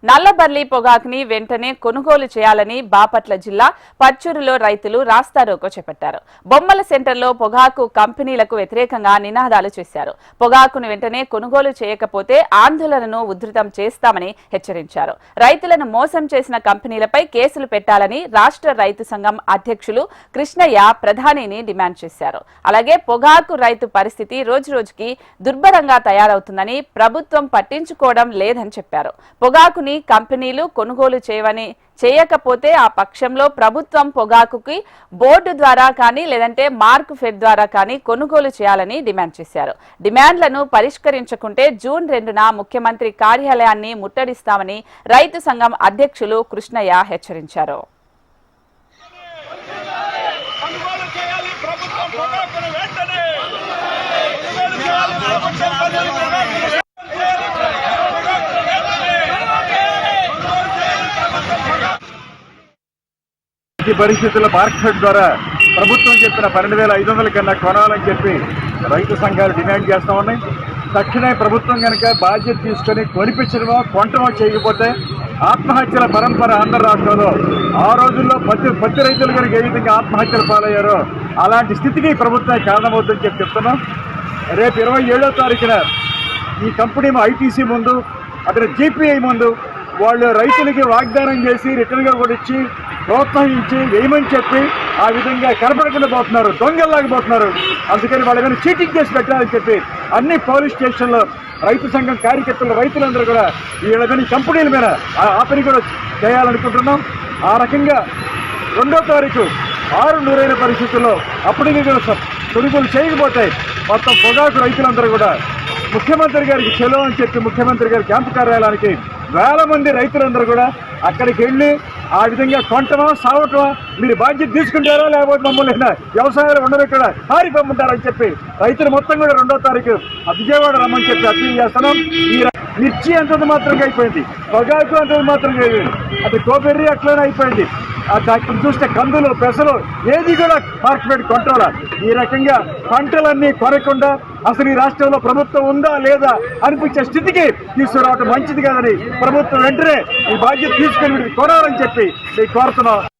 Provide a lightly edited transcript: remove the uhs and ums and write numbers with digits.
నల్లబర్లి పొగాకుని వెంటనే కొనుగోలు చేయాలని బాపట్ల జిల్లా పచ్చూరులో రైతులు రాస్తారోకో చేపట్టారు. బొమ్మల సెంటర్లో పొగాకు కంపెనీలకు వ్యతిరేకంగా నినాదాలు చేశారు. పొగాకును వెంటనే కొనుగోలు చేయకపోతే ఆందోళనను ఉధృతం చేస్తామని హెచ్చరించారు. రైతులను మోసం చేసిన కంపెనీలపై కేసులు పెట్టాలని రాష్ట్ర రైతు సంఘం అధ్యక్షులు కృష్ణయ్య ప్రధానిని డిమాండ్ చేశారు. అలాగే పొగాకు రైతు పరిస్థితి రోజురోజుకి దుర్భరంగా తయారవుతుందని, ప్రభుత్వం పట్టించుకోవడం లేదని చెప్పారు. పొగాకుని కంపెనీలు కొనుగోలు చేయకపోతే ఆ పక్షంలో ప్రభుత్వం పొగాకుకి బోర్డు ద్వారా కానీ లేదంటే మార్క్ ఫెడ్ ద్వారా కానీ కొనుగోలు చేయాలని డిమాండ్ చేశారు. డిమాండ్లను పరిష్కరించకుంటే జూన్ 2న ముఖ్యమంత్రి కార్యాలయాన్ని ముట్టడిస్తామని రైతు సంఘం అధ్యక్షులు కృష్ణయ్య హెచ్చరించారు. ఈ పరిస్థితుల్లో మార్కెట్ ద్వారా ప్రభుత్వం చెప్పిన 12,500 కన్నా కొనాలని చెప్పి రైతు సంఘాలు డిమాండ్ చేస్తూ ఉన్నాయి. తక్షణమే ప్రభుత్వం కనుక బాధ్యత తీసుకొని కొనిపించడమో కొంటమో చేయకపోతే ఆత్మహత్యల పరంపర ఆంధ్ర రాష్ట్రంలో ఆ రోజుల్లో పత్తి రైతులు కనుక ఏ విధంగా ఆత్మహత్యలు పాలయ్యారో అలాంటి స్థితికి ప్రభుత్వం కారణమవుతుందని చెప్తున్నాం. రేపు 27వ తారీఖున ఈ కంపెనీ ఐటీసీ ముందు అక్కడ జీపీఐ ముందు వాళ్ళు రైతులకి వాగ్దానం చేసి రిటర్న్గా కూడా ఇచ్చి ప్రోత్సహించి వేయమని చెప్పి ఆ విధంగా కనపడకుండా పోతున్నారు, దొంగల్లాగా పోతున్నారు. అందుకని వాళ్ళ మీద చీటింగ్ చేసి పెట్టాలని చెప్పి అన్ని పోలీస్ స్టేషన్లో రైతు సంఘం కార్యకర్తలు రైతులందరూ కూడా వీళ్ళని కంపెనీల మీద ఆ పని కూడా చేయాలనుకుంటున్నాం. ఆ రకంగా 2వ తారీఖు 6 పరిస్థితుల్లో అప్పటికి కూడా కొనుగోలు చేయకపోతే మొత్తం పొగాకు రైతులందరూ కూడా ముఖ్యమంత్రి గారికి చెలో అని చెప్పి ముఖ్యమంత్రి గారి క్యాంపు కార్యాలయానికి వేల మంది రైతులందరూ కూడా అక్కడికి వెళ్ళి ఆ విధంగా కొంటమా సాగటమా మీరు బాధ్యత తీసుకుంటారా లేకపోతే మమ్మల్ని వ్యవసాయాలు ఉండబెట్టడా పారిపోమంటారని చెప్పి రైతులు మొత్తం కూడా 2వ తారీఖు విజయవాడ రమ్మని చెప్పి అప్పీల్ చేస్తున్నాం. ఈ మిర్చి అంతది మాత్రంగా అయిపోయింది, పొగాకు అంతది మాత్రంగా అయిపోయింది, అది కోబెర్రీ అట్లనే అయిపోయింది. అక్కడ చూస్తే కందులు పెసలు ఏది కూడా మార్కెట్ కొంటారా? ఈ రకంగా పంటలన్నీ కొనకుండా అసలు ఈ రాష్ట్రంలో ప్రభుత్వం ఉందా లేదా అనిపించే స్థితికి తీసుకురావటం మంచిది కాదని ప్రభుత్వం వెంటనే ఈ బాధ్యత తీసుకొని కొనాలని చెప్పి కోరుతున్నాం.